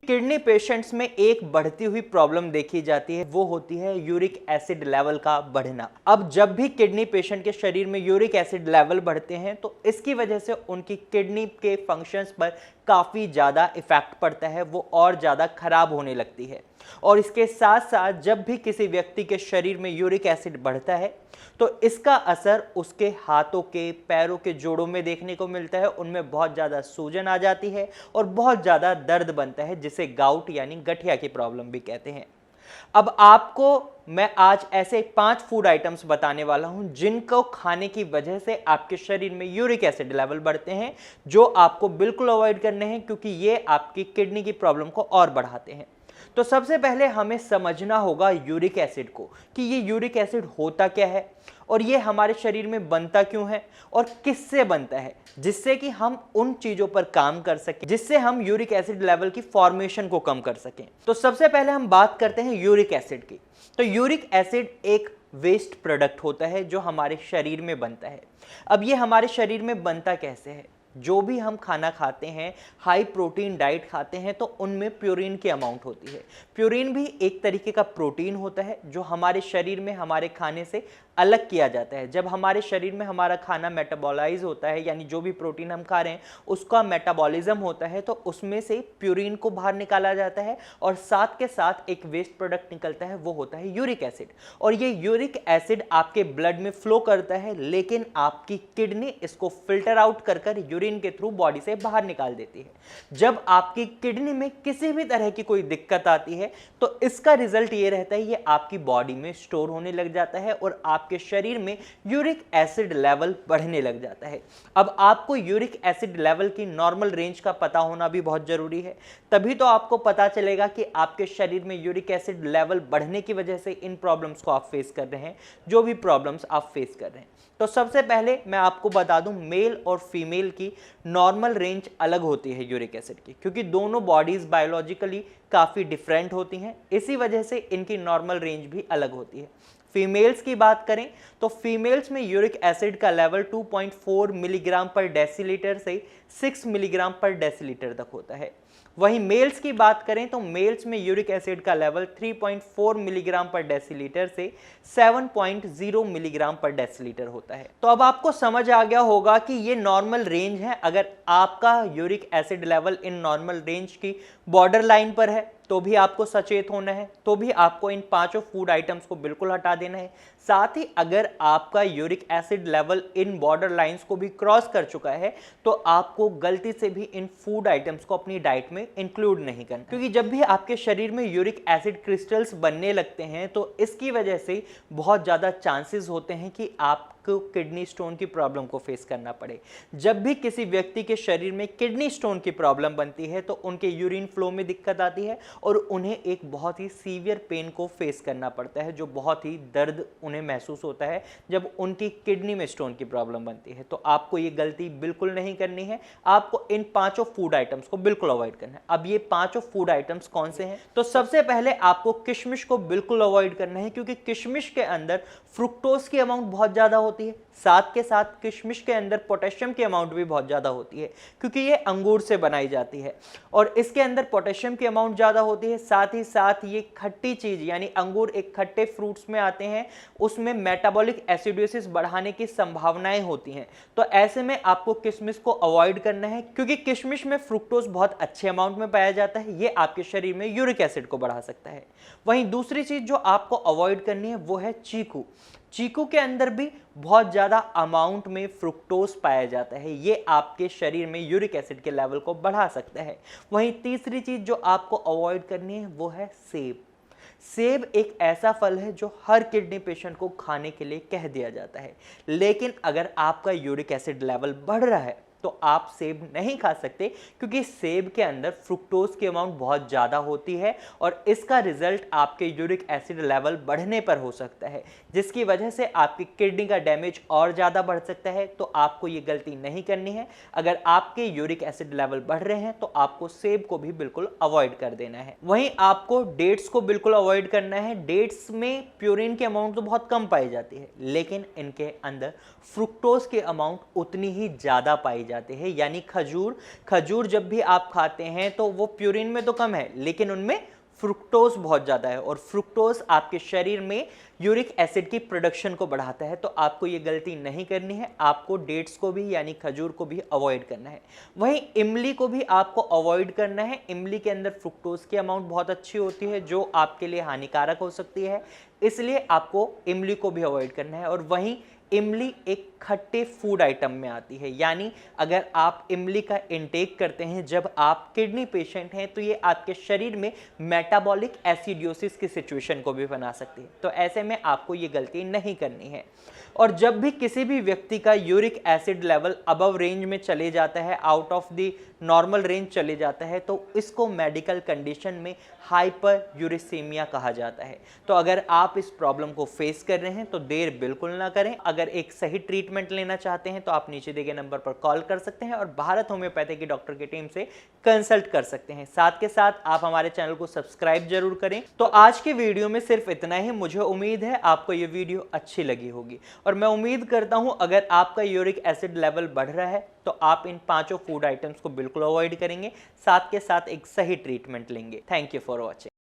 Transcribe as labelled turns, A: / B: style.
A: Kidney patients में एक बढ़ती हुई प्रॉब्लम देखी जाती है, वो होती है यूरिक एसिड लेवल का बढ़ना। अब जब भी किडनी पेशेंट के शरीर में यूरिक एसिड लेवल बढ़ते हैं तो इसकी वजह से उनकी किडनी के फंक्शंस पर काफ़ी ज़्यादा इफेक्ट पड़ता है, वो और ज़्यादा खराब होने लगती है। और इसके साथ साथ जब भी किसी व्यक्ति के शरीर में यूरिक एसिड बढ़ता है तो इसका असर उसके हाथों के, पैरों के जोड़ों में देखने को मिलता है। उनमें बहुत ज़्यादा सूजन आ जाती है और बहुत ज़्यादा दर्द बनता है, जिसे गाउट यानी गठिया की प्रॉब्लम भी कहते हैं। अब आपको मैं आज ऐसे 5 फूड आइटम्स बताने वाला हूं जिनको खाने की वजह से आपके शरीर में यूरिक एसिड लेवल बढ़ते हैं, जो आपको बिल्कुल अवॉइड करने हैं, क्योंकि ये आपकी किडनी की प्रॉब्लम को और बढ़ाते हैं। तो सबसे पहले हमें समझना होगा यूरिक एसिड को, कि ये यूरिक एसिड होता क्या है और ये हमारे शरीर में बनता क्यों है और किससे बनता है, जिससे कि हम उन चीज़ों पर काम कर सकें जिससे हम यूरिक एसिड लेवल की फॉर्मेशन को कम कर सकें। तो सबसे पहले हम बात करते हैं यूरिक एसिड की। तो यूरिक एसिड एक वेस्ट प्रोडक्ट होता है जो हमारे शरीर में बनता है। अब ये हमारे शरीर में बनता कैसे है? जो भी हम खाना खाते हैं, हाई प्रोटीन डाइट खाते हैं, तो उनमें प्यूरिन की अमाउंट होती है। प्यूरिन भी एक तरीके का प्रोटीन होता है जो हमारे शरीर में हमारे खाने से अलग किया जाता है। जब हमारे शरीर में हमारा खाना मेटाबॉलाइज होता है, यानी जो भी प्रोटीन हम खा रहे हैं उसका मेटाबॉलिज्म होता है, तो उसमें से प्यूरिन को बाहर निकाला जाता है और साथ के साथ एक वेस्ट प्रोडक्ट निकलता है, वो होता है यूरिक एसिड। और ये यूरिक एसिड आपके ब्लड में फ्लो करता है, लेकिन आपकी किडनी इसको फिल्टर आउट कर यूरिन के थ्रू बॉडी से बाहर निकाल देती है। जब आपकी किडनी में किसी भी तरह की कोई दिक्कत आती है तो इसका रिजल्ट ये रहता है, ये आपकी बॉडी में स्टोर होने लग जाता है और आपके शरीर में यूरिक एसिड लेवल बढ़ने लग जाता है। अब आपको यूरिक एसिड लेवल की नॉर्मल रेंज का पता होना भी बहुत जरूरी है, तभी तो आपको पता चलेगा कि आपके शरीर में यूरिक एसिड लेवल बढ़ने की वजह से इन प्रॉब्लम्स को आप फेस कर रहे हैं, जो भी प्रॉब्लम्स आप फेस कर रहे हैं। तो सबसे पहले मैं आपको बता दूं, मेल और फीमेल की नॉर्मल रेंज अलग होती है यूरिक एसिड की, क्योंकि दोनों बॉडीज बायोलॉजिकली काफ़ी डिफरेंट होती हैं, इसी वजह से इनकी नॉर्मल रेंज भी अलग होती है। फीमेल्स की बात करें तो फीमेल्स में यूरिक एसिड का लेवल 2.4 मिलीग्राम पर डेसीलीटर से 6 मिलीग्राम पर डेसीलीटर तक होता है। वहीं मेल्स की बात करें तो मेल्स में यूरिक एसिड का लेवल 3.4 मिलीग्राम पर डेसीलीटर से 7.0 मिलीग्राम पर डेसीलीटर होता है। तो अब आपको समझ आ गया होगा कि ये नॉर्मल रेंज है। अगर आपका uric acid level in normal range की बॉर्डर लाइन पर है तो भी आपको सचेत होना है, तो भी आपको इन 5 फूड आइटम्स को बिल्कुल हटा देना है। साथ ही अगर आपका uric acid level in border lines को भी क्रॉस कर चुका है तो आपको गलती से भी इन फूड आइटम्स को अपनी डाइट में इंक्लूड नहीं करना, क्योंकि जब भी आपके शरीर में यूरिक एसिड क्रिस्टल्स बनने लगते हैं तो इसकी वजह से बहुत ज़्यादा चांसेस होते हैं कि आपको किडनी स्टोन की प्रॉब्लम को फेस करना पड़े। जब भी किसी व्यक्ति के शरीर में किडनी स्टोन की प्रॉब्लम बनती है तो उनके यूरिन फ्लो में दिक्कत आती है और उन्हें एक बहुत ही सीवियर पेन को फेस करना पड़ता है, जो बहुत ही दर्द उन्हें महसूस होता है जब उनकी किडनी में स्टोन की प्रॉब्लम बनती है। तो आपको ये गलती बिल्कुल नहीं करनी है, आपको इन 5 फूड आइटम्स को बिल्कुल अवॉइड करना है। अब ये 5 फूड आइटम्स कौन से हैं? तो सबसे पहले आपको किशमिश को बिल्कुल अवॉइड करना है, क्योंकि किशमिश के अंदर फ्रुक्टोज की अमाउंट बहुत ज़्यादा होती है। साथ के साथ किशमिश के अंदर पोटेशियम की अमाउंट भी बहुत ज़्यादा होती है, क्योंकि ये अंगूर से बनाई जाती है और इसके अंदर पोटेशियम की अमाउंट ज़्यादा होती है। साथ ही साथ ये खट्टी चीज़, यानी अंगूर एक खट्टे फ्रूट्स में आते हैं, उसमें मेटाबॉलिक एसिडोसिस बढ़ाने की संभावनाएं होती हैं। तो ऐसे में आपको किशमिश को अवॉइड करना है, क्योंकि किशमिश में फ्रुक्टोज बहुत अच्छे अमाउंट में पाया जाता है, ये आपके शरीर में यूरिक एसिड को बढ़ा सकता है। वहीं दूसरी चीज़ जो आपको अवॉइड करनी है वो है चीकू। चीकू के अंदर भी बहुत ज़्यादा अमाउंट में फ्रुक्टोज पाया जाता है, ये आपके शरीर में यूरिक एसिड के लेवल को बढ़ा सकता है। वहीं तीसरी चीज़ जो आपको अवॉइड करनी है वो है सेब। सेब एक ऐसा फल है जो हर किडनी पेशेंट को खाने के लिए कह दिया जाता है, लेकिन अगर आपका यूरिक एसिड लेवल बढ़ रहा है तो आप सेब नहीं खा सकते, क्योंकि सेब के अंदर फ्रुक्टोज की अमाउंट बहुत ज़्यादा होती है और इसका रिजल्ट आपके यूरिक एसिड लेवल बढ़ने पर हो सकता है, जिसकी वजह से आपकी किडनी का डैमेज और ज़्यादा बढ़ सकता है। तो आपको ये गलती नहीं करनी है। अगर आपके यूरिक एसिड लेवल बढ़ रहे हैं तो आपको सेब को भी बिल्कुल अवॉइड कर देना है। वहीं आपको डेट्स को बिल्कुल अवॉइड करना है। डेट्स में प्यूरिन की अमाउंट तो बहुत कम पाई जाती है, लेकिन इनके अंदर फ्रुक्टोज की अमाउंट उतनी ही ज़्यादा पाई जाती है। यानी खजूर जब भी आप खाते हैं तो वो प्यूरिन में तो कम है, लेकिन उनमें फ्रुक्टोज बहुत ज़्यादा है और फ्रुक्टोज आपके शरीर में यूरिक एसिड की प्रोडक्शन को बढ़ाता है। तो आपको ये गलती नहीं करनी है। आपको डेट्स को भी यानी खजूर को भी अवॉइड करना है। वहीं इमली को भी आपको अवॉइड करना है। इमली के अंदर फ्रुक्टोज की अमाउंट बहुत अच्छी होती है, जो आपके लिए हानिकारक हो सकती है, इसलिए आपको इमली को भी अवॉइड करना है। और वहीं इमली एक खट्टे फूड आइटम में आती है, यानी अगर आप इमली का इंटेक करते हैं जब आप किडनी पेशेंट हैं, तो ये आपके शरीर में मेटाबॉलिक एसिडोसिस की सिचुएशन को भी बना सकती है। तो ऐसे में आपको ये गलती नहीं करनी है। और जब भी किसी भी व्यक्ति का uric acid level above range में चले जाता है, out of the normal range चले जाता है, तो इसको मेडिकल कंडीशन में हाइपर यूरिसीमिया कहा जाता है। तो अगर आप इस प्रॉब्लम को फेस कर रहे हैं तो देर बिल्कुल ना करें। अगर एक सही ट्रीटमेंट लेना चाहते हैं तो आप नीचे दिए गए नंबर पर कॉल कर सकते हैं और भारत होम्योपैथी की डॉक्टर की टीम से कंसल्ट कर सकते हैं। साथ के साथ आप हमारे चैनल को सब्सक्राइब जरूर करें। तो आज के वीडियो में सिर्फ इतना ही। मुझे उम्मीद है आपको ये वीडियो अच्छी लगी होगी और मैं उम्मीद करता हूं अगर आपका यूरिक एसिड लेवल बढ़ रहा है तो आप इन 5 फूड आइटम्स को बिल्कुल अवॉइड करेंगे, साथ के साथ एक सही ट्रीटमेंट लेंगे। Thank you for watching.